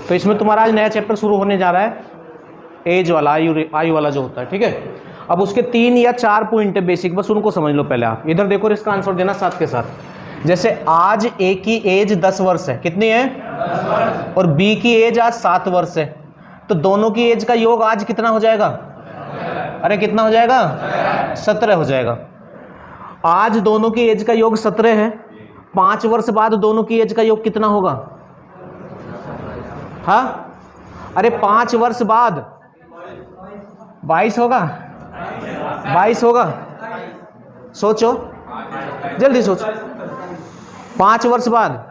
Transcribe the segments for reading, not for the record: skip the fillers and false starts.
तो इसमें तुम्हारा आज नया चैप्टर शुरू होने जा रहा है, एज वाला, आयु वाला जो होता है, ठीक है। अब उसके 3 या 4 पॉइंट है बेसिक, बस उनको समझ लो पहले आप। इधर देखो, इसका आंसर देना साथ के साथ। जैसे आज ए की एज 10 वर्ष है, कितनी है? 10 वर्ष। और बी की एज आज 7 वर्ष है, तो दोनों की एज का योग आज कितना हो जाएगा? अरे कितना हो जाएगा? 17 हो जाएगा। आज दोनों की एज का योग 17 है, 5 वर्ष बाद दोनों की एज का योग कितना होगा? हाँ, अरे 5 वर्ष बाद 22 होगा, 22 होगा। सोचो, जल्दी सोचो। 5 वर्ष बाद,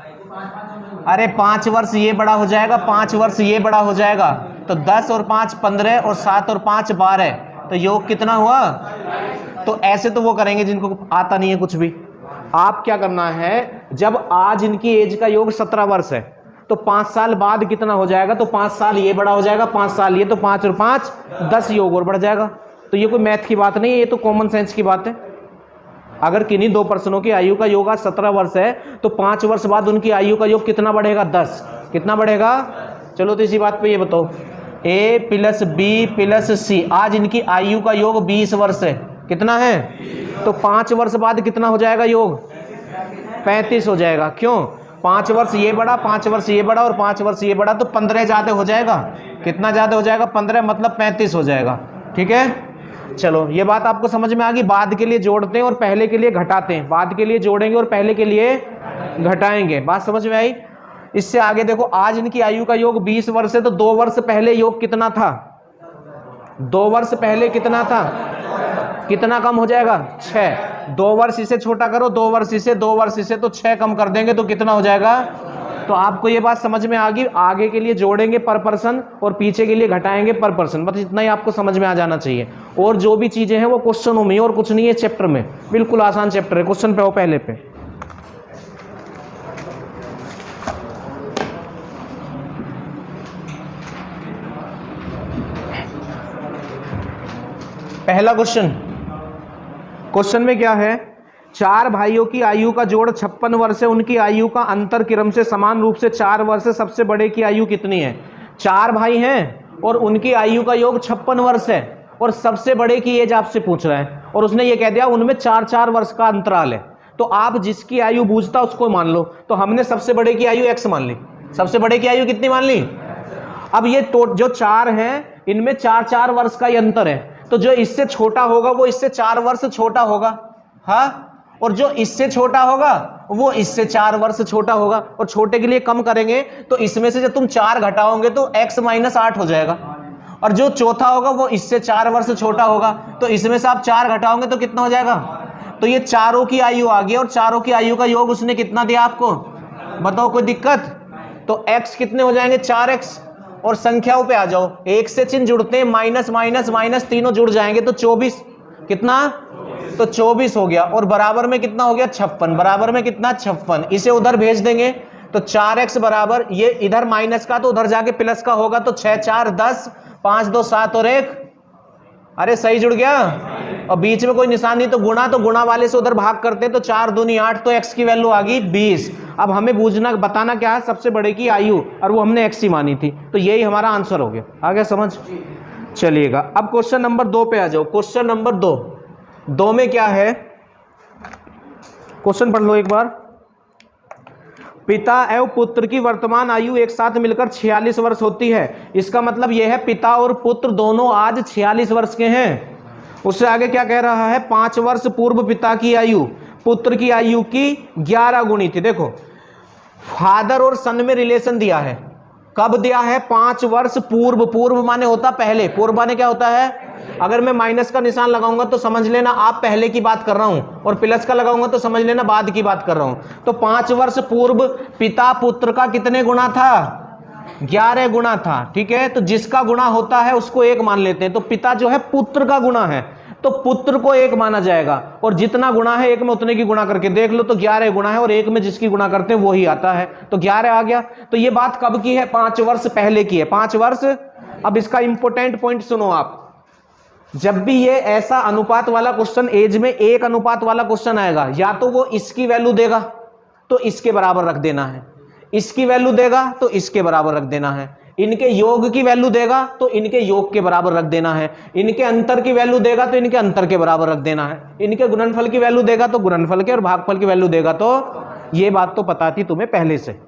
अरे 5 वर्ष ये बड़ा हो जाएगा, 5 वर्ष ये बड़ा हो जाएगा, तो 10 और 5 15 और 7 और 5 12, तो योग कितना हुआ? तो ऐसे तो वो करेंगे जिनको आता नहीं है कुछ भी। आप क्या करना है, जब आज इनकी एज का योग 17 वर्ष है, तो 5 साल बाद कितना हो जाएगा? तो 5 साल ये बड़ा हो जाएगा, 5 साल ये, तो 5 और 5 10 योग और बढ़ जाएगा। तो ये कोई मैथ की बात नहीं है, ये तो कॉमन सेंस की बात है। अगर किन्हीं 2 पर्सनों की आयु का योग आज 17 वर्ष है, तो 5 वर्ष बाद उनकी आयु का योग कितना बढ़ेगा? 10। कितना बढ़ेगा? चलो तो इसी बात पे ये बताओ, ए प्लस बी प्लस सी, आज इनकी आयु का योग 20 वर्ष है, कितना है? तो 5 वर्ष बाद कितना हो जाएगा योग? 35 हो जाएगा। क्यों? 5 वर्ष ये बड़ा, 5 वर्ष ये बड़ा और 5 वर्ष ये बड़ा, तो 15 ज़्यादा हो जाएगा। कितना ज़्यादा हो जाएगा? 15, मतलब 35 हो जाएगा। ठीक है, चलो ये बात आपको समझ में आ गई। बाद के लिए जोड़ते हैं और पहले के लिए घटाते हैं, बाद के लिए जोड़ेंगे और पहले के लिए घटाएंगे। बात समझ में आई? इससे आगे देखो, आज इनकी आयु का योग 20 वर्ष है, तो 2 वर्ष पहले योग कितना था? 2 वर्ष पहले कितना था? कितना कम हो जाएगा? 6। 2 वर्ष इसे छोटा करो, 2 वर्ष इसे, 2 वर्ष इसे, तो 6 कम कर देंगे तो कितना हो जाएगा? तो आपको ये बात समझ में आ गई। आगे के लिए जोड़ेंगे पर पर्सन और पीछे के लिए घटाएंगे पर पर्सन, बस इतना ही आपको समझ में आ जाना चाहिए। और जो भी चीजें हैं वो क्वेश्चनों में और कुछ नहीं है चैप्टर में। बिल्कुल आसान चैप्टर है। क्वेश्चन पे हो पहले पे। पहला क्वेश्चन में क्या है? 4 भाइयों की आयु का जोड़ 56 वर्ष है, उनकी आयु का अंतर क्रम से समान रूप से 4 वर्ष है, सबसे बड़े की आयु कितनी है? 4 भाई हैं और उनकी आयु का योग 56 वर्ष है, और सबसे बड़े की एज आपसे पूछ रहा है, और उसने ये कह दिया उनमें 4-4 वर्ष का अंतराल है। तो आप जिसकी आयु बूझता उसको मान लो। तो हमने सबसे बड़े की आयु x मान ली। सबसे बड़े की आयु कितनी मान ली? अब ये जो 4 हैं, इनमें 4-4 वर्ष का ही अंतर है, तो जो इससे छोटा होगा वो इससे 4 वर्ष छोटा होगा, हाँ, और जो इससे छोटा होगा वो इससे 4 वर्ष छोटा होगा। और छोटे के लिए कम करेंगे तो इसमें से जब तुम 4 घटाओगे तो x - 8 हो जाएगा, और जो चौथा होगा वो इससे 4 वर्ष छोटा होगा, तो इसमें से आप 4 घटाओगे तो कितना हो जाएगा? तो ये चारों की आयु आ गई, और चारों की आयु का योग उसने कितना दिया आपको? बताओ, कोई दिक्कत? तो x कितने हो जाएंगे? 4x। और संख्याओं पे आ जाओ, 1 से चिन्ह जुड़ते हैं, माइनस माइनस माइनस तीनों जुड़ जाएंगे तो 24। कितना? तो 24 हो गया। और बराबर में कितना हो गया? 56। बराबर में कितना? 56। इसे उधर भेज देंगे तो 4x बराबर, ये इधर माइनस का तो उधर जाके प्लस का होगा, तो 6 4 10, 5 2 7 और 1, अरे सही जुड़ गया। और बीच में कोई निशान नहीं, तो गुणा वाले से उधर भाग करते, तो 4 दूनी 8, तो x की वैल्यू आ गई 20। अब हमें बूझना, बताना क्या है? सबसे बड़े की आयु, और वो हमने x ही मानी थी, तो यही हमारा आंसर हो गया। आ गया समझ? चलिएगा, अब क्वेश्चन नंबर 2 पे आ जाओ। क्वेश्चन नंबर 2 में क्या है? क्वेश्चन पढ़ लो एक बार। पिता एवं पुत्र की वर्तमान आयु एक साथ मिलकर 46 वर्ष होती है। इसका मतलब यह है पिता और पुत्र दोनों आज 46 वर्ष के हैं। उससे आगे क्या कह रहा है? 5 वर्ष पूर्व पिता की आयु पुत्र की आयु की 11 गुनी थी। देखो, फादर और सन में रिलेशन दिया है। कब दिया है? 5 वर्ष पूर्व। पूर्व माने होता पहले, पूर्व माने क्या होता है? अगर मैं माइनस का निशान लगाऊंगा तो समझ लेना आप पहले की बात कर रहा हूं, और प्लस का लगाऊंगा तो समझ लेना बाद की बात कर रहा हूं। तो 5 वर्ष पूर्व पिता पुत्र का कितने गुना था? 11 गुना था। ठीक है, तो जिसका गुना होता है उसको 1 मान लेते हैं। तो पिता जो है पुत्र का गुना है, तो पुत्र को 1 माना जाएगा, और जितना गुना है 1 में उतने की गुना करके देख लो, तो 11 गुना है, और 1 में जिसकी गुना करते हैं वही आता है, तो 11 आ गया। तो ये बात कब की है? 5 वर्ष पहले की है। 5 वर्ष। अब इसका इंपॉर्टेंट पॉइंट सुनो आप। जब भी ये ऐसा अनुपात वाला क्वेश्चन, एज में 1 अनुपात वाला क्वेश्चन आएगा, या तो वो इसकी वैल्यू देगा तो इसके बराबर रख देना है, इसकी वैल्यू देगा तो इसके बराबर रख देना है, इनके योग की वैल्यू देगा तो इनके योग के बराबर रख देना है, इनके अंतर की वैल्यू देगा तो इनके अंतर के बराबर रख देना है, इनके गुणनफल की वैल्यू देगा तो गुणनफल के, और भागफल की वैल्यू देगा तो, ये बात तो पता थी तुम्हें पहले से,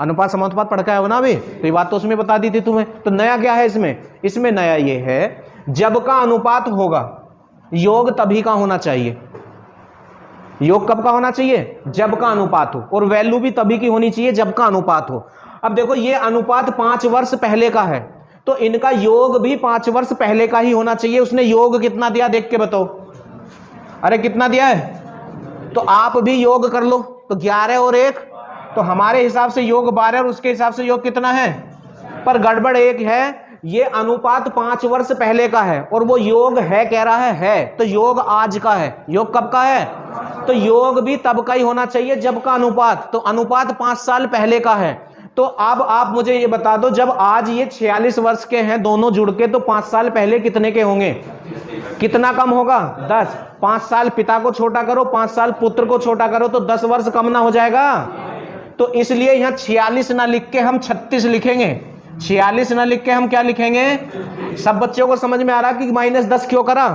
अनुपात समानुपात पढ़ के आए हो ना अभी, तो ये बात तो उसमें बता दी थी तुम्हें। तो नया क्या है इसमें? इसमें नया ये है, जब का अनुपात होगा योग तभी का होना चाहिए। योग कब का होना चाहिए? जब का अनुपात हो, और वैल्यू भी तभी की होनी चाहिए जब का अनुपात हो। अब देखो ये अनुपात 5 वर्ष पहले का है, तो इनका योग भी 5 वर्ष पहले का ही होना चाहिए। उसने योग कितना दिया देख के बताओ, अरे कितना दिया है? तो आप भी योग कर लो, तो 11 और 1, तो हमारे हिसाब से योग 12 और उसके हिसाब से योग कितना है? पर गड़बड़ एक है, ये अनुपात 5 वर्ष पहले का है और वो योग है कह रहा है, तो योग आज का है। योग कब का है? तो योग भी तब का ही होना चाहिए जब का अनुपात, तो अनुपात 5 साल पहले का है। तो अब आप मुझे ये बता दो, जब आज ये 46 वर्ष के हैं दोनों जुड़ के, तो 5 साल पहले कितने के होंगे? कितना कम होगा? 10। 5 साल पिता को छोटा करो, 5 साल पुत्र को छोटा करो, तो 10 वर्ष कम ना हो जाएगा? तो इसलिए यहां 46 ना लिख के हम 36 लिखेंगे। 46 ना लिख के हम क्या लिखेंगे? सब बच्चों को समझ में आ रहा कि -10 क्यों करा?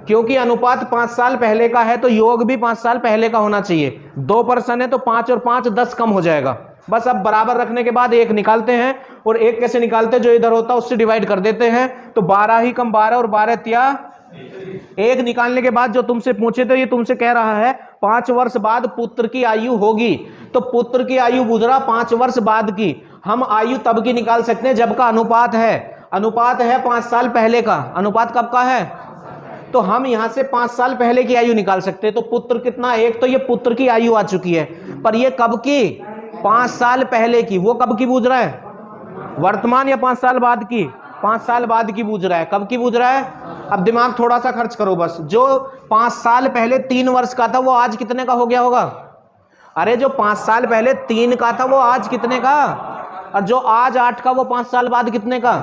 क्योंकि अनुपात 5 साल पहले का है, तो योग भी 5 साल पहले का होना चाहिए। 2 पर्सन है तो 5 और 5 10 कम हो जाएगा। बस अब बराबर रखने के बाद 1 निकालते हैं, और 1 कैसे निकालते हैं? जो इधर होता है उससे डिवाइड कर देते हैं, तो 12 ही कम 12 और 12 तिया 1 निकालने के बाद जो तुमसे पूछे, तो ये तुमसे कह रहा है 5 वर्ष बाद पुत्र की आयु होगी, तो पुत्र की आयु बुझरा 5 वर्ष बाद की। हम आयु तब की निकाल सकते हैं जब का अनुपात है। अनुपात है 5 साल पहले का। अनुपात कब का है? तो हम यहां से 5 साल पहले की आयु निकाल सकते हैं। तो पुत्र कितना? 1। तो ये पुत्र की आयु आ चुकी है, पर ये कब की? 5 साल पहले की। वो कब की बूझ रहा है? वर्तमान या 5 साल बाद की? 5 साल बाद की बूझ रहा है। कब की बूझ रहा है? अब दिमाग थोड़ा सा खर्च करो बस। जो 5 साल पहले 3 वर्ष का था, वो आज कितने का हो गया होगा? अरे जो 5 साल पहले 3 का था, वो आज कितने का? और जो आज 8 का, वो 5 साल बाद कितने का?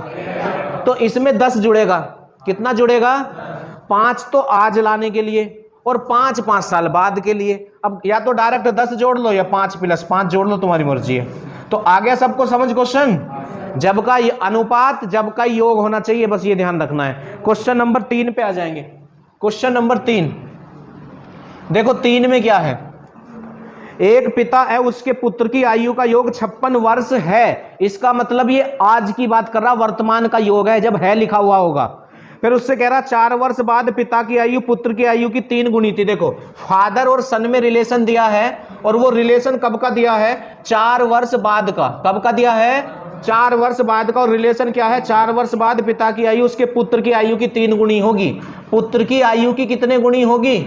तो इसमें 10 जुड़ेगा। कितना जुड़ेगा? 5 तो आज लाने के लिए, और 5 5 साल बाद के लिए। अब या तो डायरेक्ट 10 जोड़ लो या 5 + 5 जोड़ लो, तुम्हारी मर्जी है। तो आ गया सबको समझ क्वेश्चन? जब का अनुपात जब का योग होना चाहिए, बस ये ध्यान रखना है। क्वेश्चन नंबर 3 पे आ जाएंगे। क्वेश्चन नंबर 3 देखो, 3 में क्या है? एक पिता है, उसके पुत्र की आयु का योग 56 वर्ष है। इसका मतलब ये आज की बात कर रहा, वर्तमान का योग है, जब है लिखा हुआ होगा। फिर उससे कह रहा 4 वर्ष बाद पिता की आयु पुत्र की आयु की 3 गुनी थी। देखो, फादर और सन में रिलेशन दिया है, और वो रिलेशन कब का दिया है? 4 वर्ष बाद का। कब का दिया है? 4 वर्ष बाद का। और रिलेशन क्या है? 4 वर्ष बाद पिता की आयु उसके पुत्र की आयु की 3 गुनी होगी। पुत्र की आयु की कितने गुनी होगी?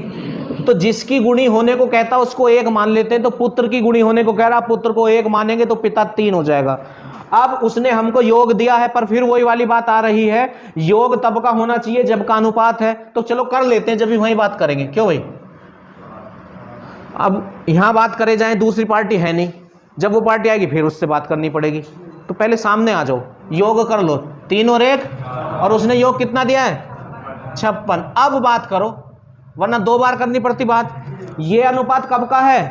तो जिसकी गुणी होने को कहता उसको 1 मान लेते हैं, तो पुत्र की गुणी होने को कह रहा, पुत्र को 1 मानेंगे तो पिता 3 हो जाएगा। अब उसने हमको योग दिया है, पर फिर वही वाली बात आ रही है, योग तब का होना चाहिए जब का अनुपात है। तो चलो कर लेते हैं, जब भी वही बात करेंगे। क्यों भाई? अब यहां बात करे जाए, दूसरी पार्टी है नहीं, जब वो पार्टी आएगी फिर उससे बात करनी पड़ेगी। तो पहले सामने आ जाओ, योग कर लो। 3 और 1, और उसने योग कितना दिया है? 56। अब बात करो, वरना 2 बार करनी पड़ती बात। ये अनुपात कब का है?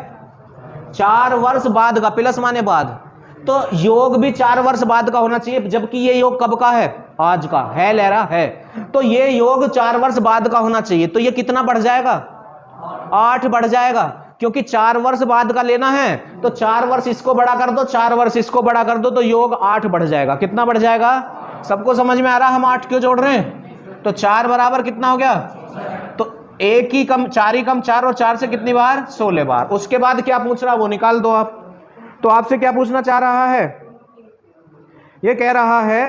4 वर्ष बाद का, प्लस माने बाद। तो योग भी 4 वर्ष बाद का होना चाहिए, जबकि ये योग कब का है? आज का है, ले रहा है। तो ये योग 4 वर्ष बाद का होना चाहिए। तो ये कितना बढ़ जाएगा? 8 बढ़ जाएगा, क्योंकि 4 वर्ष बाद का लेना है। तो 4 वर्ष इसको बड़ा कर दो, 4 वर्ष इसको बड़ा कर दो, तो योग 8 बढ़ जाएगा। कितना बढ़ जाएगा? सबको समझ में आ रहा हम 8 क्यों जोड़ रहे हैं? तो 4 बराबर कितना हो गया? तो 1 ही कम 4 ही कम 4, और 4 से कितनी बार? 16 बार। उसके बाद क्या पूछ रहा वो निकाल दो आप। तो आपसे क्या पूछना चाह रहा है? ये कह रहा है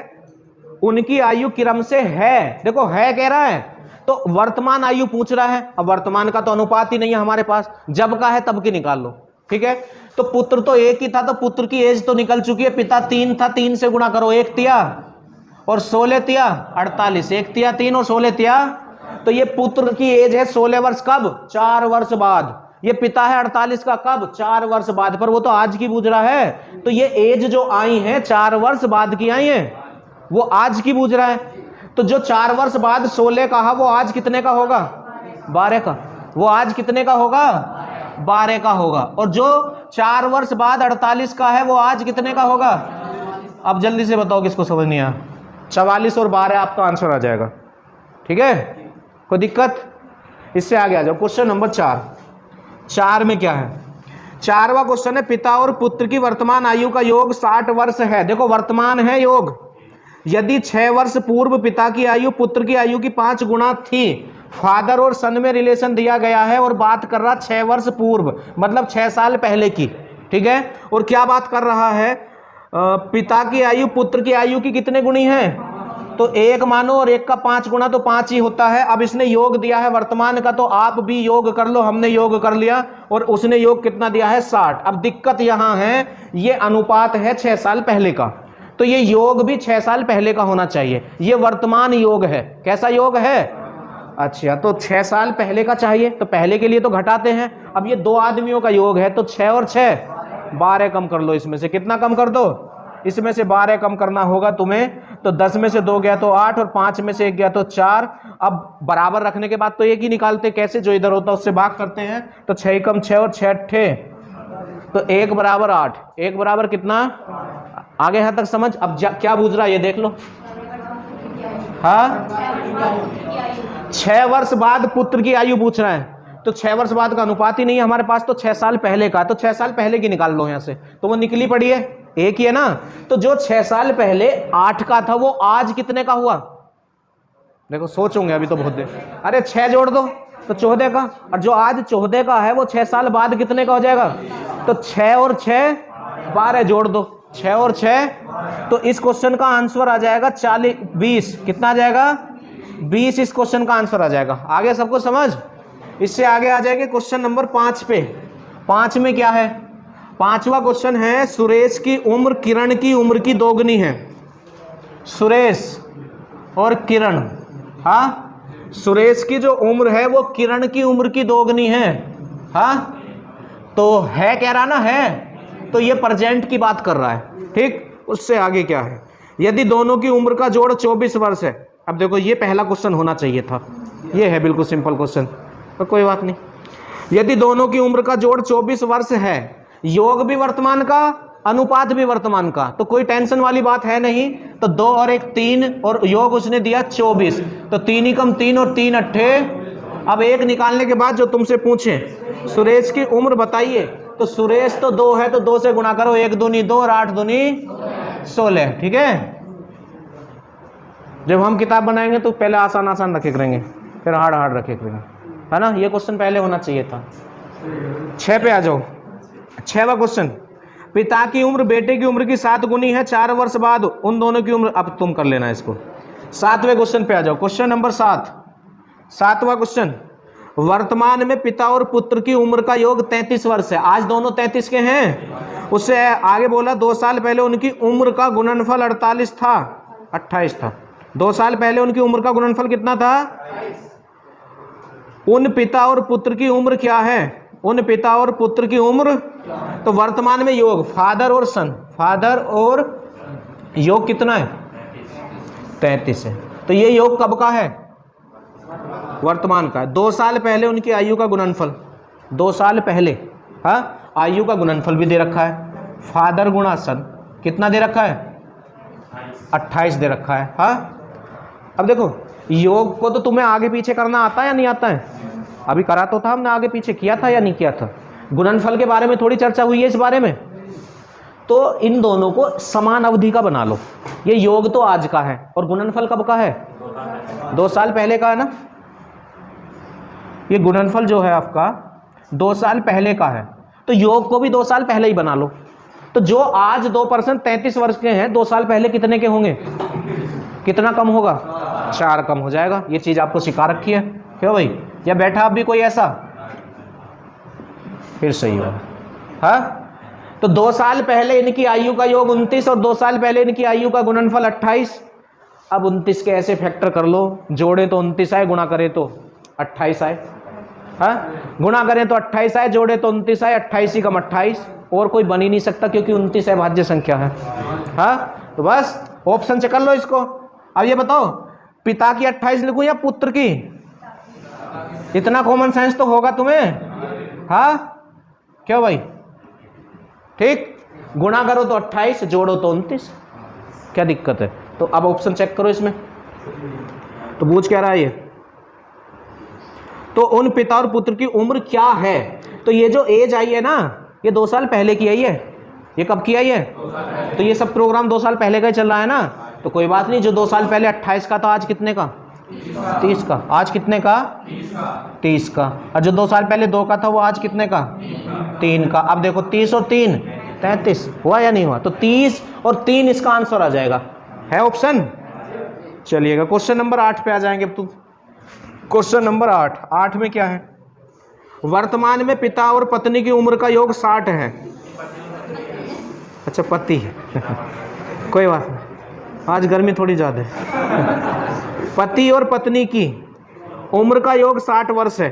उनकी आयु क्रम से है। देखो, है कह रहा है, तो वर्तमान आयु पूछ रहा है। अब वर्तमान का तो अनुपात ही नहीं है हमारे पास, जब का है तब की निकाल लो। ठीक है, तो पुत्र तो 1 ही था, तो पुत्र की एज तो निकल चुकी है। पिता 3 था, 3 से गुणा करो, 1 तिया और 16 तिया 48। 1 तिया 3 और 16 तिया, तो ये पुत्र की एज है 16 वर्ष। कब? 4 वर्ष बाद। ये पिता है 48 का, कब? 4 वर्ष बाद। पर वो तो आज की बूझ रहा है, तो ये एज जो आई है 4 वर्ष बाद की आई है, वो आज की बूझ रहा है। तो जो 4 वर्ष बाद 16 कहा, वो आज कितने का होगा? 12 का। वो आज कितने का होगा? 12 का होगा। और जो 4 वर्ष बाद 48 का है, वो आज कितने का होगा? अब जल्दी से बताओ किसको समझ नहीं आया। 44 और 12 आपका आंसर आ जाएगा। ठीक है, कोई दिक्कत? इससे आगे आ जाओ। क्वेश्चन नंबर 4 में क्या है? 4वां क्वेश्चन है, पिता और पुत्र की वर्तमान आयु का योग 60 वर्ष है। देखो वर्तमान है योग। यदि 6 वर्ष पूर्व पिता की आयु पुत्र की आयु की 5 गुना थी, फादर और सन में रिलेशन दिया गया है और बात कर रहा 6 वर्ष पूर्व, मतलब 6 साल पहले की। ठीक है, और क्या बात कर रहा है? पिता की आयु पुत्र की आयु की कितने गुनी है? तो 1 मानो, और 1 का 5 गुना तो 5 ही होता है। अब इसने योग दिया है वर्तमान का, तो आप भी योग कर लो। हमने योग कर लिया, और उसने योग कितना दिया है? 60। अब दिक्कत यहां है, ये अनुपात है 6 साल पहले का, तो ये योग भी 6 साल पहले का होना चाहिए। ये वर्तमान योग है। कैसा योग है? अच्छा, तो 6 साल पहले का चाहिए, तो पहले के लिए तो घटाते हैं। अब ये 2 आदमियों का योग है, तो 6 और 6 12 कम कर लो। इसमें से कितना कम कर दो? इसमें से 12 कम करना होगा तुम्हें। तो 10 में से 2 गया तो 8, और 5 में से 1 गया तो 4। अब बराबर रखने के बाद तो 1 ही निकालते, कैसे? जो इधर होता है उससे भाग करते हैं। तो 6 कम 6 और 6 8, तो 1 बराबर 8। 1 बराबर कितना? आगे यहां तक समझ? अब क्या पूछ रहा है ये देख लो। हाँ, 6 वर्ष बाद पुत्र की आयु पूछ रहा है, तो 6 वर्ष बाद का अनुपात ही नहीं है हमारे पास, तो 6 साल पहले का। तो 6 साल पहले की निकाल लो यहां से, तो वो निकली पड़ी है, 1 ही है ना। तो जो 6 साल पहले 8 का था, वो आज कितने का हुआ? देखो सोचोगे अभी तो बहुत देर। अरे 6 जोड़ दो तो 14 का, और जो आज 14 का है वो 6 साल बाद कितने का हो जाएगा? तो 6 और 6 12 जोड़ दो, 6 और 6। तो इस क्वेश्चन का आंसर आ जाएगा 20। कितना आ जाएगा? 20 इस क्वेश्चन का आंसर आ जाएगा। आगे सबको समझ? इससे आगे आ जाएंगे क्वेश्चन नंबर 5 पे। 5 में क्या है? 5वां क्वेश्चन है, सुरेश की उम्र किरण की उम्र की दोगुनी है। सुरेश और किरण, हाँ, सुरेश की जो उम्र है वो किरण की उम्र की दोगुनी है। हाँ, तो है कह रहा ना, है, तो ये प्रेजेंट की बात कर रहा है। ठीक, उससे आगे क्या है? यदि दोनों की उम्र का जोड़ 24 वर्ष है। अब देखो ये पहला क्वेश्चन होना चाहिए था, ये है बिल्कुल सिंपल क्वेश्चन, तो कोई बात नहीं। यदि दोनों की उम्र का जोड़ 24 वर्ष है, योग भी वर्तमान का, अनुपात भी वर्तमान का, तो कोई टेंशन वाली बात है नहीं। तो 2 और 1 3, और योग उसने दिया 24, तो 3 ही कम 3 और 3 8। अब 1 निकालने के बाद जो तुमसे पूछे सुरेश की उम्र बताइए, तो सुरेश तो 2 है, तो 2 से गुणा करो, 1 दूनी 2 और 8 दूनी 16। ठीक है, जब हम किताब बनाएंगे तो पहले आसान आसान रखे करेंगे, फिर हार्ड हार्ड रखे करेंगे, है ना। ये क्वेश्चन पहले होना चाहिए था। 6 पे आ जाओ। 6वां क्वेश्चन, पिता की उम्र बेटे की उम्र की 7 गुनी है। 4 वर्ष बाद उन दोनों की उम्र, अब तुम कर लेना इसको। 7वें क्वेश्चन पे आ जाओ। क्वेश्चन नंबर 7, 7वां क्वेश्चन, वर्तमान में पिता और पुत्र की उम्र का योग 33 वर्ष है। आज दोनों 33 के हैं। उससे आगे बोला 2 साल पहले उनकी उम्र का गुणनफल 28 था। 2 साल पहले उनकी उम्र का गुणनफल कितना था? उन पिता और पुत्र की उम्र क्या है? उन पिता और पुत्र की उम्र, तो वर्तमान में योग फादर और सन, फादर और योग कितना है? 33 है। तो ये योग कब का है? वर्तमान का है। 2 साल पहले उनकी आयु का गुणनफल, 2 साल पहले, हाँ, आयु का गुणनफल भी दे रखा है। फादर गुणा सन कितना दे रखा है? 28 दे रखा है। हाँ, अब देखो योग को तो तुम्हें आगे पीछे करना आता है या नहीं आता है? अभी करा तो था हमने, आगे पीछे किया था या नहीं किया था? गुणनफल के बारे में थोड़ी चर्चा हुई है इस बारे में। तो इन दोनों को समान अवधि का बना लो। ये योग तो आज का है, और गुणनफल कब का है? 2 साल पहले का है ना। ये गुणनफल जो है आपका 2 साल पहले का है, तो योग को भी 2 साल पहले ही बना लो। तो जो आज 2% 33 वर्ष के हैं, 2 साल पहले कितने के होंगे? कितना कम होगा? 4 कम हो जाएगा। ये चीज आपको सिखा रखी है क्यों भाई? या बैठा आप भी कोई ऐसा? फिर सही होगा। हाँ, तो 2 साल पहले इनकी आयु का योग 29, और 2 साल पहले इनकी आयु का गुणनफल 28। अब 29 के ऐसे फैक्टर कर लो, जोड़े तो 29 आए, गुणा करें तो 28 आए। हाँ, गुणा करें तो 28 आए, जोड़े तो 29 आए। 28 ही कम 28, और कोई बन ही नहीं सकता क्योंकि 29 अभाज्य संख्या है। हाँ, तो बस ऑप्शन से कर लो इसको। अब ये बताओ, पिता की 28 लिखूं या पुत्र की? इतना कॉमन सेंस तो होगा तुम्हें। हाँ, क्यों भाई? ठीक, गुणा करो तो 28, जोड़ो तो 29। क्या दिक्कत है? तो अब ऑप्शन चेक करो इसमें, तो पूछ क्या रहा है ये, तो उन पिता और पुत्र की उम्र क्या है? तो ये जो एज आई है ना, ये 2 साल पहले की आई है। ये कब की आई है? तो ये सब प्रोग्राम 2 साल पहले का ही चल रहा है ना, तो कोई बात नहीं। जो 2 साल पहले 28 का था, आज कितने का? 30 का। आज कितने का? 30 का। और जो 2 साल पहले 2 का था, वो आज कितने का? 3 का। अब देखो 30 और 3 33 हुआ या नहीं हुआ? तो 30 और 3 इसका आंसर आ जाएगा, है ऑप्शन। चलिएगा क्वेश्चन नंबर 8 पे आ जाएंगे अब। तुम क्वेश्चन नंबर 8 में क्या है? वर्तमान में पिता और पत्नी की उम्र का योग 60 है। अच्छा पति कोई बात नहीं, आज गर्मी थोड़ी ज़्यादा है। पति और पत्नी की उम्र का योग 60 वर्ष है।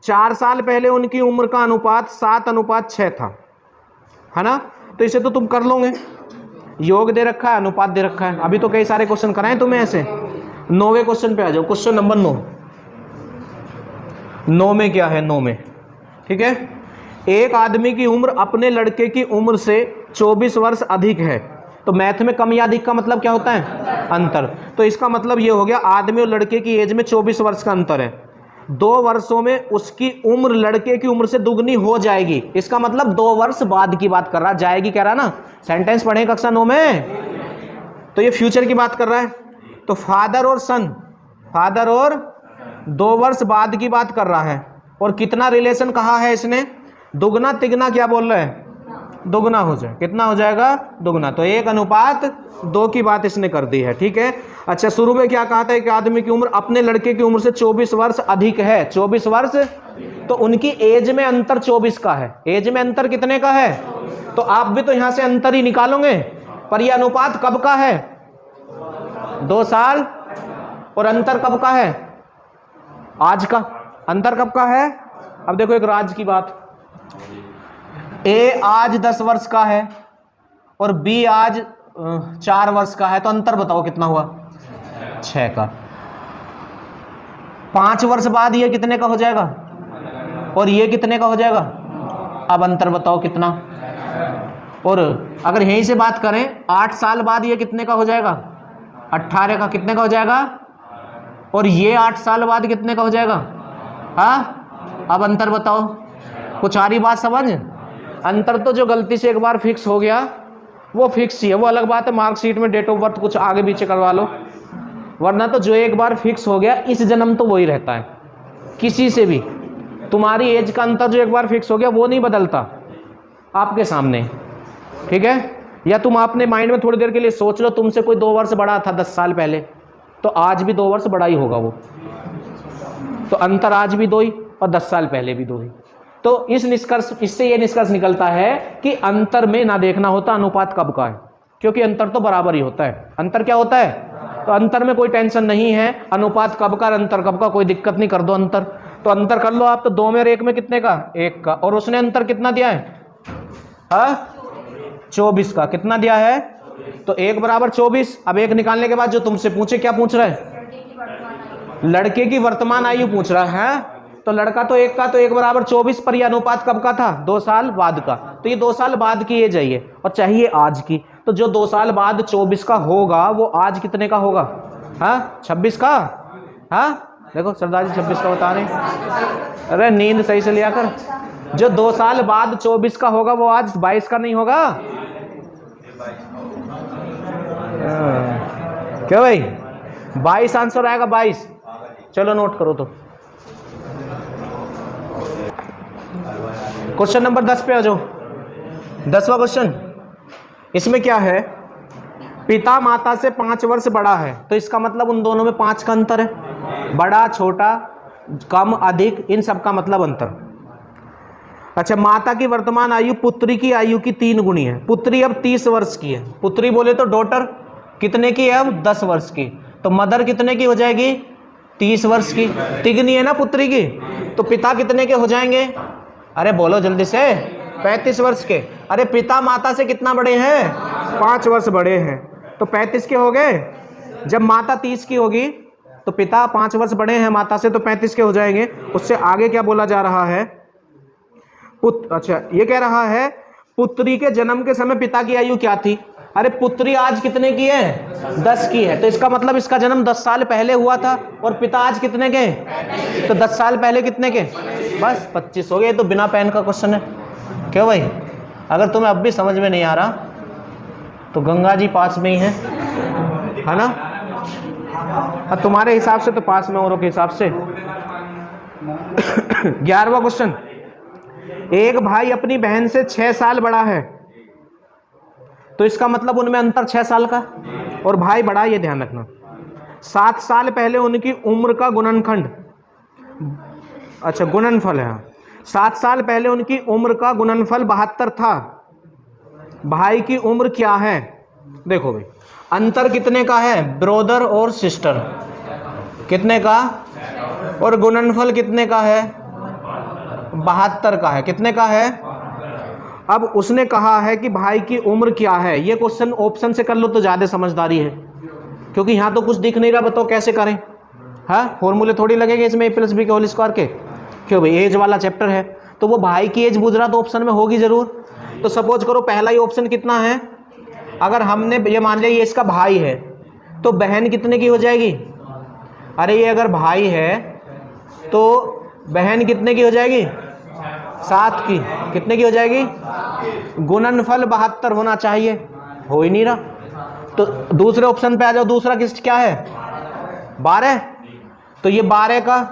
4 साल पहले उनकी उम्र का अनुपात 7:6 था, है ना? तो इसे तो तुम कर लोगे, योग दे रखा है, अनुपात दे रखा है। अभी तो कई सारे क्वेश्चन कराएं तुम्हें ऐसे। 9वें क्वेश्चन पे आ जाओ, क्वेश्चन नंबर 9 में क्या है? 9 में ठीक है, एक आदमी की उम्र अपने लड़के की उम्र से 24 वर्ष अधिक है। तो मैथ में कम या अधिक का मतलब क्या होता है? अंतर। तो इसका मतलब ये हो गया, आदमी और लड़के की एज में 24 वर्ष का अंतर है। 2 वर्षों में उसकी उम्र लड़के की उम्र से दुगनी हो जाएगी। इसका मतलब 2 वर्ष बाद की बात कर रहा, जाएगी कह रहा ना। सेंटेंस पढ़े कक्षा 9 में, तो ये फ्यूचर की बात कर रहा है। तो फादर और सन, फादर और 2 वर्ष बाद की बात कर रहा है। और कितना रिलेशन कहा है इसने? दुगना तिगना क्या बोल रहे हैं? दुगना हो जाए। कितना हो जाएगा? दुगना। तो 1:2 की बात इसने कर दी है, ठीक है। अच्छा, शुरू में क्या कहा था कि आदमी की उम्र अपने लड़के की उम्र से 24 वर्ष अधिक है। 24 वर्ष, तो उनकी एज में अंतर 24 का है। एज में अंतर कितने का है? तो आप भी तो यहां से अंतर ही निकालोगे, पर यह अनुपात कब का है? 2 साल। और अंतर कब का है? आज का। अंतर कब का है? अब देखो एक राज की बात, ए आज 10 वर्ष का है और बी आज 4 वर्ष का है, तो अंतर बताओ कितना हुआ? 6 का। 5 वर्ष बाद ये कितने का हो जाएगा और ये कितने का हो जाएगा? अब अंतर बताओ कितना। और अगर यहीं से बात करें, 8 साल बाद ये कितने का हो जाएगा? 18 का। कितने का हो जाएगा? और ये 8 साल बाद कितने का हो जाएगा? हाँ, अब अंतर बताओ। कुछ आ रही बात समझ? अंतर तो जो गलती से एक बार फिक्स हो गया वो फिक्स ही है, वो अलग बात है। मार्कशीट में डेट ऑफ बर्थ कुछ आगे पीछे करवा लो, वरना तो जो एक बार फिक्स हो गया इस जन्म तो वही रहता है। किसी से भी तुम्हारी एज का अंतर जो एक बार फिक्स हो गया वो नहीं बदलता आपके सामने, ठीक है। या तुम अपने माइंड में थोड़ी देर के लिए सोच लो, तुमसे कोई 2 वर्ष बड़ा था 10 साल पहले, तो आज भी 2 वर्ष बड़ा ही होगा वो। तो अंतर आज भी 2 ही और 10 साल पहले भी 2 ही। तो इससे ये निष्कर्ष निकलता है कि अंतर में ना देखना होता अनुपात कब का है, क्योंकि अंतर तो बराबर ही होता है। अंतर क्या होता है? तो अंतर में कोई टेंशन नहीं है, अनुपात कब का अंतर कब का, कोई दिक्कत नहीं, कर दो अंतर। तो अंतर कर लो आप, तो 2 में और 1 में कितने का? 1 का। और उसने अंतर कितना दिया है? 24 का। कितना दिया है? तो 1 बराबर 24। अब 1 निकालने के बाद जो तुमसे पूछे, क्या पूछ रहा है? लड़के की वर्तमान आयु पूछ रहा है। तो लड़का तो 1 का, तो 1 बराबर 24, पर यह अनुपात कब का था? 2 साल बाद का। तो ये 2 साल बाद की ये चाहिए और चाहिए आज की। तो जो 2 साल बाद 24 का होगा वो आज कितने का होगा? 26 का। देखो सरदार जी 26 का बता रहे हैं। अरे नींद सही से लिया कर। जो 2 साल बाद 24 का होगा वो आज 22 का नहीं होगा क्या भाई? 22 आंसर आएगा, 22। चलो नोट करो। तो क्वेश्चन नंबर 10 पे आ जाओ। 10वां क्वेश्चन, इसमें क्या है? पिता माता से 5 वर्ष बड़ा है, तो इसका मतलब उन दोनों में 5 का अंतर है। बड़ा, छोटा, कम, अधिक, इन सब का मतलब अंतर। अच्छा, माता की वर्तमान आयु पुत्री की आयु की 3 गुनी है। पुत्री अब 30 वर्ष की है। पुत्री बोले तो डॉटर कितने की है? अब 10 वर्ष की। तो मदर कितने की हो जाएगी? 30 वर्ष की। तिगनी है ना पुत्री की। तो पिता कितने के हो जाएंगे? अरे बोलो जल्दी से। 35 वर्ष के। अरे पिता माता से कितना बड़े हैं? 5 वर्ष बड़े हैं, तो 35 के हो गए। जब माता 30 की होगी तो पिता 5 वर्ष बड़े हैं माता से, तो 35 के हो जाएंगे। उससे आगे क्या बोला जा रहा है? अच्छा, ये कह रहा है पुत्री के जन्म के समय पिता की आयु क्या थी? अरे पुत्री आज कितने की है? 10 की है, तो इसका मतलब इसका जन्म 10 साल पहले हुआ था और पिता आज कितने के? तो 10 साल पहले कितने के? बस 25 हो गए। तो बिना पेन का क्वेश्चन है। क्यों भाई? अगर तुम्हें अब भी समझ में नहीं आ रहा तो गंगा जी पास में ही है ना? तुम्हारे हिसाब से तो पास में, औरों के हिसाब से। 11वां क्वेश्चन, एक भाई अपनी बहन से 6 साल बड़ा है, तो इसका मतलब उनमें अंतर 6 साल का, और भाई बड़ा, ये ध्यान रखना। 7 साल पहले उनकी उम्र का गुणनखंड, अच्छा गुणनफल है, 7 साल पहले उनकी उम्र का गुणनफल 72 था। भाई की उम्र क्या है? देखो भाई, अंतर कितने का है? ब्रदर और सिस्टर कितने का? और गुणनफल कितने का है? 72 का है। कितने का है? अब उसने कहा है कि भाई की उम्र क्या है। ये क्वेश्चन ऑप्शन से कर लो तो ज़्यादा समझदारी है, क्योंकि यहाँ तो कुछ दिख नहीं रहा। बताओ कैसे करें? हाँ, फॉर्मूले थोड़ी लगेंगे इसमें a+b के होल स्क्वायर के। क्यों भाई? एज वाला चैप्टर है, तो वो भाई की एज पूछ रहा तो ऑप्शन में होगी जरूर। तो सपोज करो पहला ही ऑप्शन कितना है, अगर हमने ये मान लिया ये इसका भाई है, तो बहन कितने की हो जाएगी? अरे ये अगर भाई है तो बहन कितने की हो जाएगी? 7 की। कितने की हो जाएगी? गुणनफल 72 होना चाहिए, हो ही नहीं रहा। तो दूसरे ऑप्शन पे आ जाओ। दूसरा किस क्या है? 12। तो ये 12 का,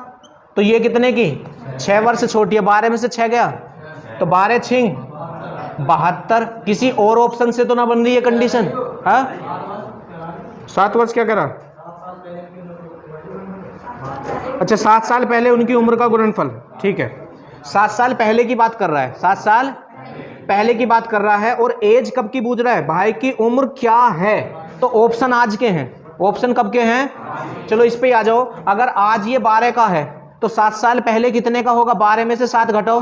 तो ये कितने की? 6 वर्ष छोटी है। 12 में से 6 गया तो 12 छिंग 72। किसी और ऑप्शन से तो ना बन रही है कंडीशन। हाँ, 7 वर्ष क्या करा? अच्छा, 7 साल पहले उनकी उम्र का गुणनफल, ठीक है। 7 साल पहले की बात कर रहा है, 7 साल पहले की बात कर रहा है। और एज कब की पूछ रहा है? भाई की उम्र क्या है? तो ऑप्शन आज के हैं। ऑप्शन कब के हैं? चलो इस पे आ जाओ। अगर आज ये 12 का है तो 7 साल पहले कितने का होगा? 12 में से 7 घटाओ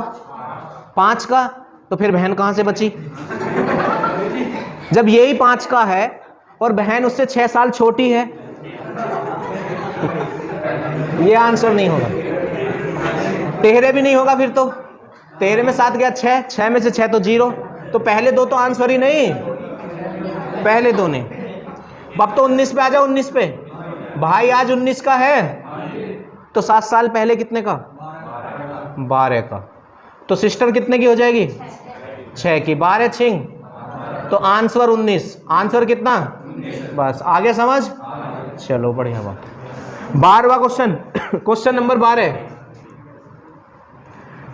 5 का, तो फिर बहन कहां से बची? जब यही 5 का है और बहन उससे 6 साल छोटी है, ये आंसर नहीं होगा। 13 भी नहीं होगा फिर तो। 13 में 7 गया 6, 6 में से 6 तो 0। तो पहले दो तो आंसर ही नहीं, पहले दो नहीं। अब तो 19 पे आ जाओ। 19 पे भाई आज 19 का है, तो 7 साल पहले कितने का? 12 का। तो सिस्टर कितने की हो जाएगी? 6 की। 12 छिंग, तो आंसर 19। आंसर कितना? बस आगे समझ। चलो बढ़िया बात। 12वां क्वेश्चन, क्वेश्चन नंबर 12।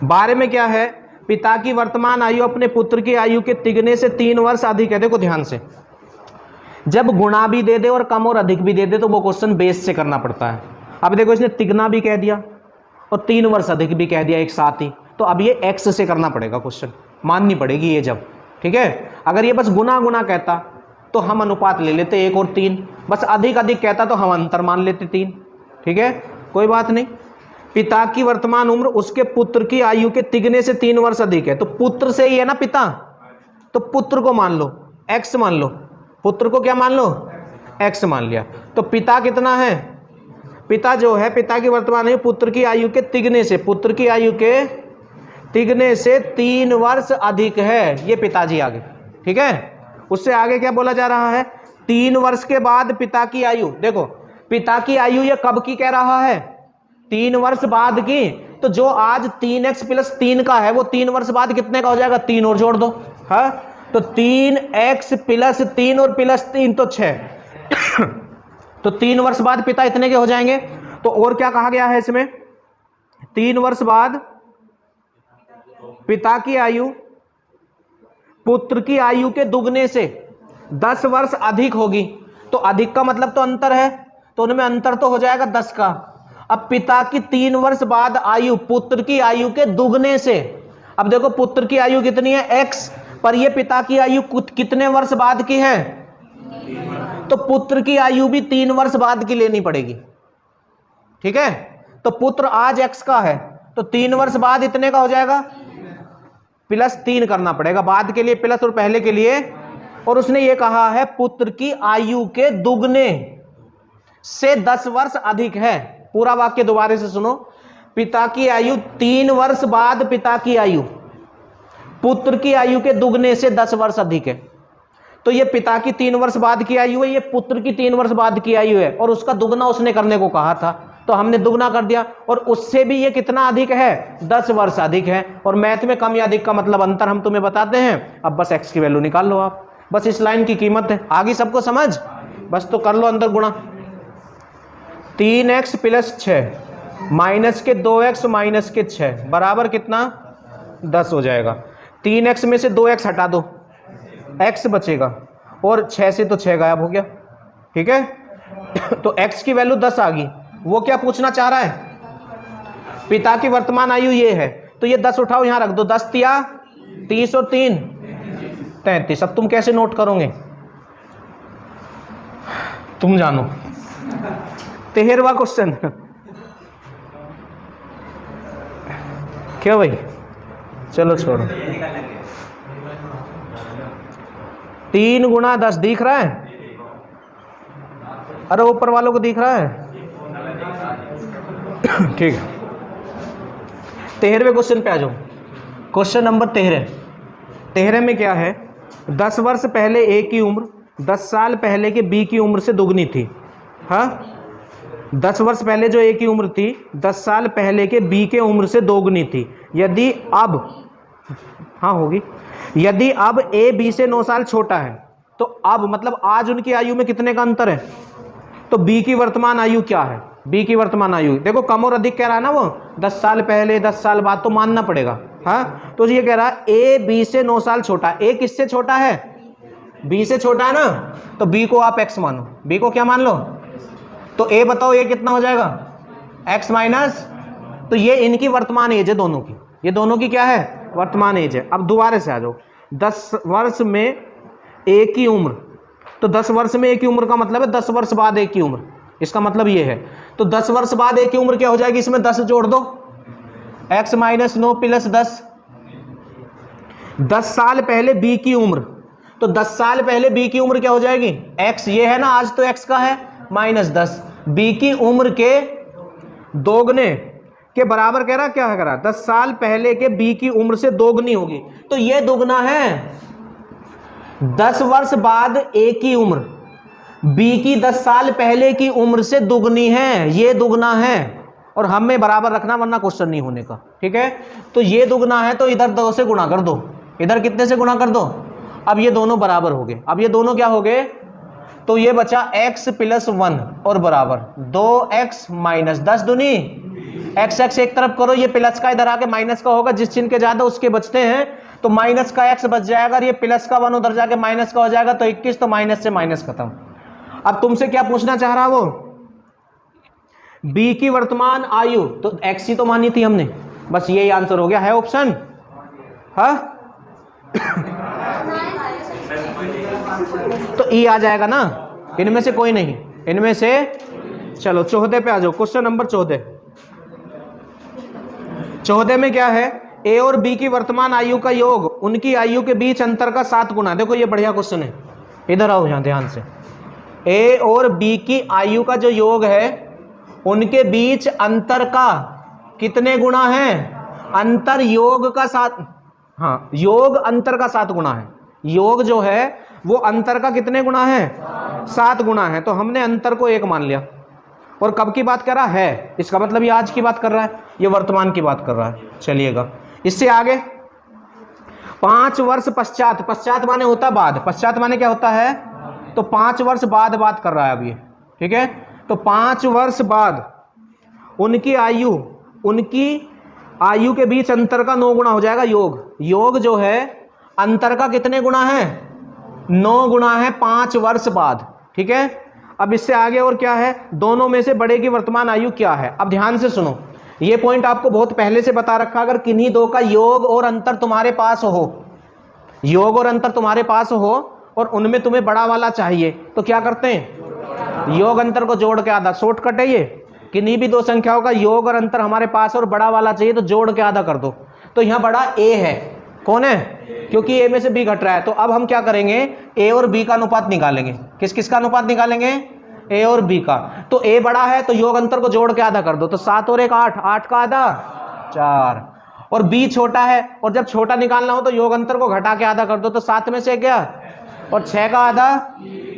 12 में क्या है? पिता की वर्तमान आयु अपने पुत्र की आयु के तिगने से 3 वर्ष अधिक है। देखो ध्यान से, जब गुणा भी दे दे और कम और अधिक भी दे दे तो वो क्वेश्चन बेस से करना पड़ता है। अब देखो इसने तिगना भी कह दिया और 3 वर्ष अधिक भी कह दिया एक साथ ही, तो अब ये एक्स से करना पड़ेगा क्वेश्चन, माननी पड़ेगी ये जब। ठीक है, अगर ये बस गुना गुना कहता तो हम अनुपात ले लेते 1 और 3, बस अधिक अधिक कहता तो हम अंतर मान लेते 3। ठीक है, कोई बात नहीं। पिता की वर्तमान उम्र उसके पुत्र की आयु के तिगने से 3 वर्ष अधिक है, तो पुत्र से ही है ना पिता, तो पुत्र को मान लो एक्स मान लो। पुत्र को क्या मान लो? एक्स मान लिया। तो पिता कितना है? पिता जो है, पिता की वर्तमान आयु पुत्र की आयु के तिगने से, पुत्र की आयु के तिगने से 3 वर्ष अधिक है। ये पिताजी आगे। ठीक है, उससे आगे क्या बोला जा रहा है? 3 वर्ष के बाद पिता की आयु। देखो पिता की आयु ये कब की कह रहा है? 3 वर्ष बाद की। तो जो आज 3x + 3 का है वो 3 वर्ष बाद कितने का हो जाएगा? 3 और जोड़ दो। हाँ, तो 3x + 3 और +3 तो 6 तो 3 वर्ष बाद पिता इतने के हो जाएंगे। तो और क्या कहा गया है इसमें? 3 वर्ष बाद पिता की आयु पुत्र की आयु के दुगने से 10 वर्ष अधिक होगी। तो अधिक का मतलब तो अंतर है, तो उनमें अंतर तो हो जाएगा 10 का। अब पिता की 3 वर्ष बाद आयु पुत्र की आयु के दुगने से, अब देखो पुत्र की आयु कितनी है? x, पर ये पिता की आयु कितने वर्ष बाद की है? तो पुत्र की आयु भी 3 वर्ष बाद की लेनी पड़ेगी। ठीक है, तो पुत्र आज x का है तो 3 वर्ष बाद इतने का हो जाएगा, +3 करना पड़ेगा, बाद के लिए प्लस और पहले के लिए। और उसने ये कहा है पुत्र की आयु के दुगने से 10 वर्ष अधिक है। पूरा वाक्य दोबारा से सुनो। पिता की आयु 3 वर्ष बाद पिता की आयु पुत्र की आयु के दुगने से 10 वर्ष अधिक है। तो ये पिता की 3 वर्ष बाद की आयु है, ये पुत्र की 3 वर्ष बाद की आयु है, और उसका दुगना उसने करने को कहा था, तो हमने दुगना कर दिया। और उससे भी ये कितना अधिक है, 10 वर्ष अधिक है। और मैथ में कम या अधिक का मतलब अंतर हम तुम्हें बताते हैं। अब बस x की वैल्यू निकाल लो आप, बस इस लाइन की कीमत है। आगे सबको समझ, बस तो कर लो अंदर गुणा। 3x + 6 माइनस के 2x माइनस के 6 बराबर कितना, 10 हो जाएगा। 3x में से 2x हटा दो, x बचेगा, और 6 से तो 6 गायब हो गया, ठीक है। तो x की वैल्यू 10 आ गई। वो क्या पूछना चाह रहा है, पिता की वर्तमान आयु ये है, तो ये 10 उठाओ यहां रख दो, 10 तिया 30 और 3 33। अब तुम कैसे नोट करोगे, तुम जानो। 13वां क्वेश्चन, क्या भाई, चलो छोड़ो। 3 गुणा 10 दिख रहा है, अरे ऊपर वालों को दिख रहा है, ठीक है। 13वें क्वेश्चन पे आ जाओ। क्वेश्चन नंबर 13 में क्या है, 10 वर्ष पहले ए की उम्र 10 साल पहले के बी की उम्र से दुगनी थी। हाँ, 10 वर्ष पहले जो ए की उम्र थी 10 साल पहले के बी के उम्र से दोगुनी थी। यदि अब, हाँ होगी, यदि अब ए बी से 9 साल छोटा है, तो अब मतलब आज उनकी आयु में कितने का अंतर है, तो बी की वर्तमान आयु क्या है। बी की वर्तमान आयु देखो, कम और अधिक कह रहा है ना वो, 10 साल पहले 10 साल बाद तो मानना पड़ेगा। हाँ, तो ये कह रहा है ए बी से 9 साल छोटा। ए किससे छोटा है, बी से छोटा है ना, तो बी को आप x मानो, बी को क्या मान लो, तो ए बताओ ये कितना हो जाएगा, x माइनस, तो ये इनकी वर्तमान एज है दोनों की, ये दोनों की क्या है, वर्तमान एज है। अब दोबारा से आ जाओ, 10 वर्ष में ए की उम्र, तो 10 वर्ष में ए की उम्र का मतलब है 10 वर्ष बाद ए की उम्र, इसका मतलब ये है। तो 10 वर्ष बाद ए की उम्र क्या हो जाएगी, इसमें 10 जोड़ दो, x माइनस 9 + 10। 10 साल पहले बी की उम्र, तो 10 साल पहले बी की उम्र क्या हो जाएगी, x ये है ना, आज तो x का है, माइनस 10, बी की उम्र के दोगुने के बराबर कह रहा, क्या कह रहा, 10 साल पहले के बी की उम्र से दोगुनी होगी, तो ये दोगुना है। 10 वर्ष बाद ए की उम्र बी की 10 साल पहले की उम्र से दुगनी है, ये दुगना है, और हमें बराबर रखना वरना क्वेश्चन नहीं होने का, ठीक है। तो ये दुगना है, तो इधर 2 से गुणा कर दो, इधर कितने से गुणा कर दो, अब ये दोनों बराबर हो गए। अब ये दोनों क्या हो गए, तो ये बचा x + 1 और बराबर 2x माइनस 10 दूनी x, x एक तरफ करो, ये प्लस का इधर आके माइनस का होगा, जिस चिन्ह के ज्यादा उसके बचते हैं, तो माइनस का x बच जाएगा, और ये प्लस का 1 उधर जाके माइनस का हो जाएगा, तो 21, तो माइनस से माइनस खत्म। अब तुमसे क्या पूछना चाह रहा वो, b की वर्तमान आयु, तो x ही तो मानी थी हमने, बस यही आंसर हो गया, है ऑप्शन। हाँ तो ई आ जाएगा ना, इनमें से कोई नहीं, इनमें से। चलो 14 पे आ जाओ, क्वेश्चन नंबर 14 में क्या है, ए और बी की वर्तमान आयु का योग उनकी आयु के बीच अंतर का 7 गुना। देखो ये बढ़िया क्वेश्चन है, इधर आओ यहां ध्यान से। ए और बी की आयु का जो योग है उनके बीच अंतर का कितने गुना है, अंतर योग का 7, हाँ योग अंतर का 7 गुना है, योग जो है वो अंतर का कितने गुना है, 7 गुना है। तो हमने अंतर को 1 मान लिया, और कब की बात कर रहा है, इसका मतलब ये आज की बात कर रहा है, ये वर्तमान की बात कर रहा है। चलिएगा इससे आगे, 5 वर्ष पश्चात, पश्चात माने होता बाद, पश्चात माने क्या होता है, तो 5 वर्ष बाद बात कर रहा है अब ये, ठीक है। तो 5 वर्ष बाद उनकी आयु के बीच अंतर का 9 गुना हो जाएगा योग। योग जो है अंतर का कितने गुना है, 9 गुना है 5 वर्ष बाद, ठीक है। अब इससे आगे और क्या है, दोनों में से बड़े की वर्तमान आयु क्या है। अब ध्यान से सुनो, ये पॉइंट आपको बहुत पहले से बता रखा, अगर किन्हीं दो का योग और अंतर तुम्हारे पास हो, योग और अंतर तुम्हारे पास हो और उनमें तुम्हें बड़ा वाला चाहिए, तो क्या करते हैं, योग अंतर को जोड़ के आधा, शॉर्टकट है ये। किन्हीं भी दो संख्याओं का योग और अंतर हमारे पास और बड़ा वाला चाहिए, तो जोड़ के आधा कर दो। तो यहाँ बड़ा ए है, कौन है, क्योंकि ए में से बी घट रहा है। तो अब हम क्या करेंगे, ए और बी का अनुपात निकालेंगे। किस किस का अनुपात निकालेंगे, ए और बी का। तो ए बड़ा है तो योग अंतर को जोड़ के आधा कर दो, तो 7 और 1 8, 8 का आधा 4, और बी छोटा है, और जब छोटा निकालना हो तो योग अंतर को घटा के आधा कर दो, तो 7 में से क्या और 6 का आधा,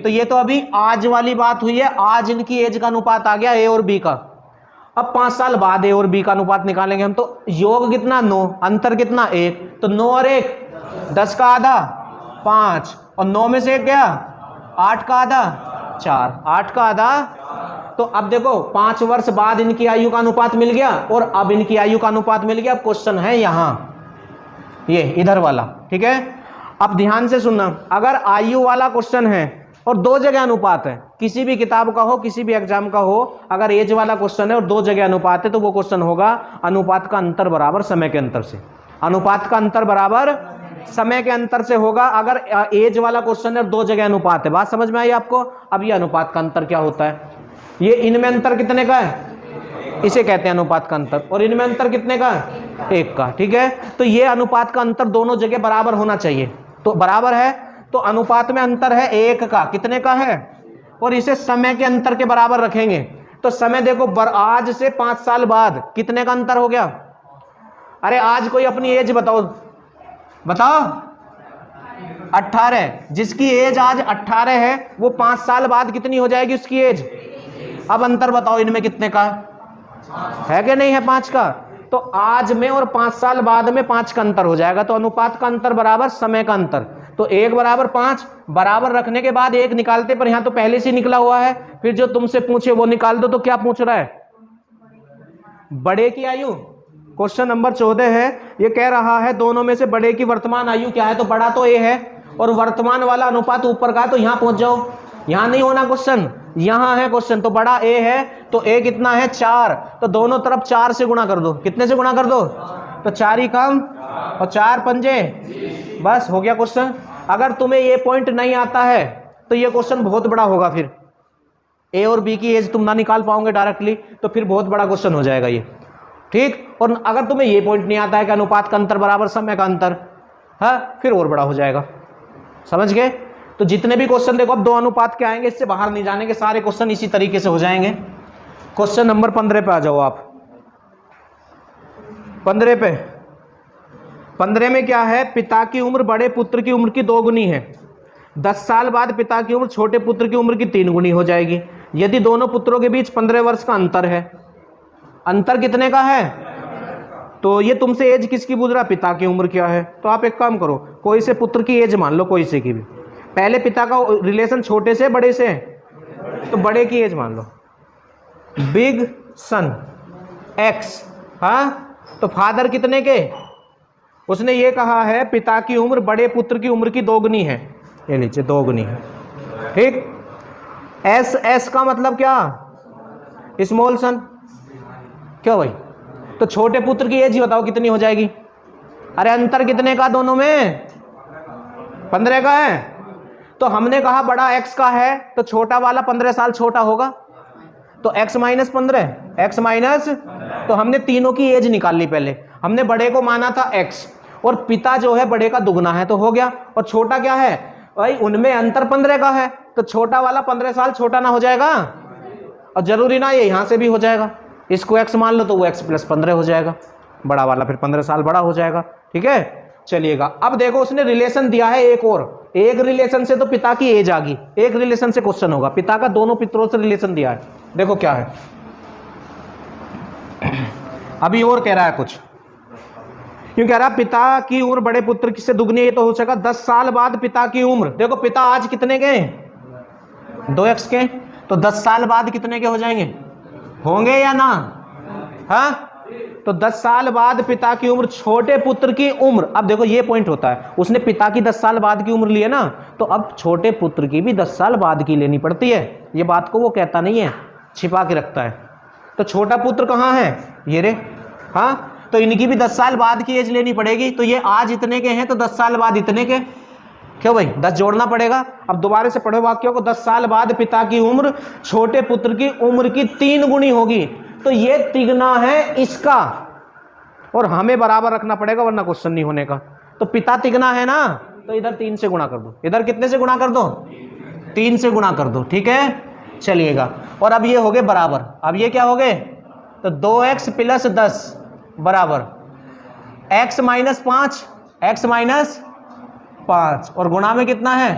तो ये तो अभी आज वाली बात हुई है, आज इनकी एज का अनुपात आ गया ए और बी का। अब 5 साल बाद ए और बी का अनुपात निकालेंगे हम, तो योग कितना 9, अंतर कितना 1, तो 9 और 1 10 का आधा 5, और 9 में से 1 गया 8 का आधा 4, 8 का आधा। तो अब देखो 5 वर्ष बाद इनकी आयु का अनुपात मिल गया और अब इनकी आयु का अनुपात मिल गया। अब क्वेश्चन है यहां ये इधर वाला, ठीक है। अब ध्यान से सुनना, अगर आयु वाला क्वेश्चन है और 2 जगह अनुपात है, किसी भी किताब का हो किसी भी एग्जाम का हो, अगर एज वाला क्वेश्चन है और 2 जगह अनुपात है, तो वो क्वेश्चन होगा अनुपात का अंतर बराबर समय के अंतर से। अनुपात का अंतर बराबर समय के अंतर से होगा अगर एज वाला क्वेश्चन है और 2 जगह अनुपात है। बात समझ में आई आपको? अब ये अनुपात का अंतर क्या होता है? ये इनमें अंतर कितने का है, इसे कहते हैं अनुपात का अंतर, और इनमें अंतर कितने का है, 1 का, ठीक है। तो ये अनुपात का अंतर दोनों जगह बराबर होना चाहिए, तो बराबर है, तो अनुपात में अंतर है 1 का, कितने का है, और इसे समय के अंतर के बराबर रखेंगे। तो समय देखो आज से 5 साल बाद कितने का अंतर हो गया। अरे आज कोई अपनी एज बताओ, बताओ 18, जिसकी एज आज 18 है वो 5 साल बाद कितनी हो जाएगी उसकी एज। अब अंतर बताओ इनमें कितने का है कि नहीं है, 5 का। तो आज में और 5 साल बाद में 5 का अंतर हो जाएगा, तो अनुपात का अंतर बराबर समय का अंतर। तो 1 बराबर 5 बराबर रखने के बाद 1 निकालते, पर यहां तो पहले से निकला हुआ है, फिर जो तुमसे पूछे वो निकाल दो। तो क्या पूछ रहा है, बड़े की आयु। क्वेश्चन नंबर 14 है, ये कह रहा है दोनों में से बड़े की वर्तमान आयु क्या है। तो बड़ा तो ए है और वर्तमान वाला अनुपात ऊपर का है, तो यहां पहुंच जाओ। यहां नहीं होना क्वेश्चन, यहां है क्वेश्चन। तो बड़ा ए है, तो ए कितना है 4, तो दोनों तरफ 4 से गुणा कर दो। कितने से गुणा कर दो, तो 4 ही कम और 4 पंजे, बस हो गया क्वेश्चन। अगर तुम्हें ये पॉइंट नहीं आता है तो ये क्वेश्चन बहुत बड़ा होगा, फिर ए और बी की एज तुम ना निकाल पाओगे डायरेक्टली, तो फिर बहुत बड़ा क्वेश्चन हो जाएगा ये, ठीक। और अगर तुम्हें ये पॉइंट नहीं आता है कि अनुपात का अंतर बराबर समय का अंतर, हाँ, फिर और बड़ा हो जाएगा, समझ गए। तो जितने भी क्वेश्चन देखो अब 2 अनुपात के आएंगे, इससे बाहर नहीं जाने के, सारे क्वेश्चन इसी तरीके से हो जाएंगे। क्वेश्चन नंबर 15 पे आ जाओ आप। 15 पे, 15 में क्या है, पिता की उम्र बड़े पुत्र की उम्र की 2 गुनी है। 10 साल बाद पिता की उम्र छोटे पुत्र की उम्र की 3 गुनी हो जाएगी, यदि दोनों पुत्रों के बीच 15 वर्ष का अंतर है। अंतर कितने का है, तो ये तुमसे एज किसकी पूछ रहा, पिता की उम्र क्या है। तो आप एक काम करो, कोई से पुत्र की एज मान लो, कोई से की भी। पहले पिता का रिलेशन छोटे से बड़े से, तो बड़े की एज मान लो, बिग सन एक्स, हाँ। तो फादर कितने के, उसने ये कहा है पिता की उम्र बड़े पुत्र की उम्र की 2 गुनी है, ये नीचे 2 गुनी है, ठीक। एस एस का मतलब क्या, स्मॉल सन, क्यों भाई। तो छोटे पुत्र की एज ही बताओ कितनी हो जाएगी। अरे अंतर कितने का दोनों में, 15 का है। तो हमने कहा बड़ा x का है, तो छोटा वाला 15 साल छोटा होगा, तो x माइनस 15, x माइनस, तो हमने तीनों की एज निकाल ली। पहले हमने बड़े को माना था x, और पिता जो है बड़े का दुगना है, तो हो गया। और छोटा क्या है भाई, उनमें अंतर 15 का है, तो छोटा वाला 15 साल छोटा ना हो जाएगा, और जरूरी ना ये यहां से भी हो जाएगा, इसको x मान लो तो वो x प्लस 15 हो जाएगा, बड़ा वाला फिर 15 साल बड़ा हो जाएगा, ठीक है। चलिएगा, अब देखो उसने रिलेशन दिया है एक और, एक रिलेशन से तो पिता की एज आ गई, एक रिलेशन से क्वेश्चन होगा। पिता का दोनों पितरों से रिलेशन दिया है, देखो क्या है। अभी और कह रहा है कुछ, क्यों कह रहा, पिता की उम्र बड़े पुत्र से दुगनी, ये तो हो सका 10 साल बाद पिता की उम्र। देखो पिता आज कितने के, 2x के, तो 10 साल बाद कितने के हो जाएंगे, होंगे या ना, हाँ। तो 10 साल बाद पिता की उम्र छोटे पुत्र की उम्र। अब देखो ये पॉइंट होता है, उसने पिता की 10 साल बाद की उम्र ली है ना, तो अब छोटे पुत्र की भी 10 साल बाद की लेनी पड़ती है। ये बात को वो कहता नहीं है, छिपा के रखता है। तो छोटा पुत्र कहाँ है, ये रे, हाँ। तो इनकी भी 10 साल बाद की एज लेनी पड़ेगी। तो ये आज इतने के हैं, तो 10 साल बाद इतने के, क्यों भाई 10 जोड़ना पड़ेगा। अब दोबारा से पढ़ो वाक्यों को, 10 साल बाद पिता की उम्र छोटे पुत्र की उम्र की 3 गुनी होगी। तो ये तिगना है इसका, और हमें बराबर रखना पड़ेगा वरना क्वेश्चन नहीं होने का। तो पिता तिगना है ना, तो इधर 3 से गुणा कर दो, इधर कितने से गुणा कर दो, 3 से गुणा कर दो, ठीक है। चलिएगा, और अब ये हो गए बराबर। अब ये क्या हो गए, तो 2x प्लस 10 बराबर x माइनस 5, x माइनस 5, और गुणा में कितना है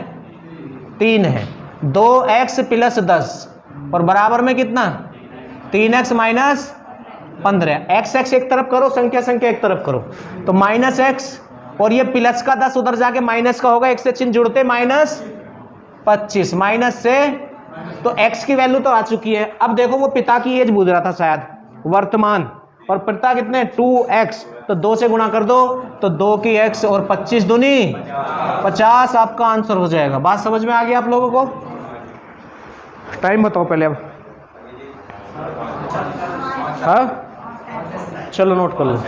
3 है, 2x प्लस 10 और बराबर में कितना 3x माइनस 15। एक्स एक्स एक तरफ करो, संख्या संख्या एक तरफ करो, तो माइनस एक्स और ये प्लस का 10 उधर जाके माइनस का होगा, एक्स से चिन्ह जुड़ते माइनस 25 माइनस से, तो x की वैल्यू तो आ चुकी है। अब देखो वो पिता की एज पूछ रहा था शायद, वर्तमान, और पिता कितने 2x, तो 2 से गुणा कर दो तो 2 की x और 25 दूनी 50 आपका आंसर हो जाएगा। बात समझ में आ गई आप लोगों को? टाइम बताओ पहले अब। हाँ चलो नोट कर लो।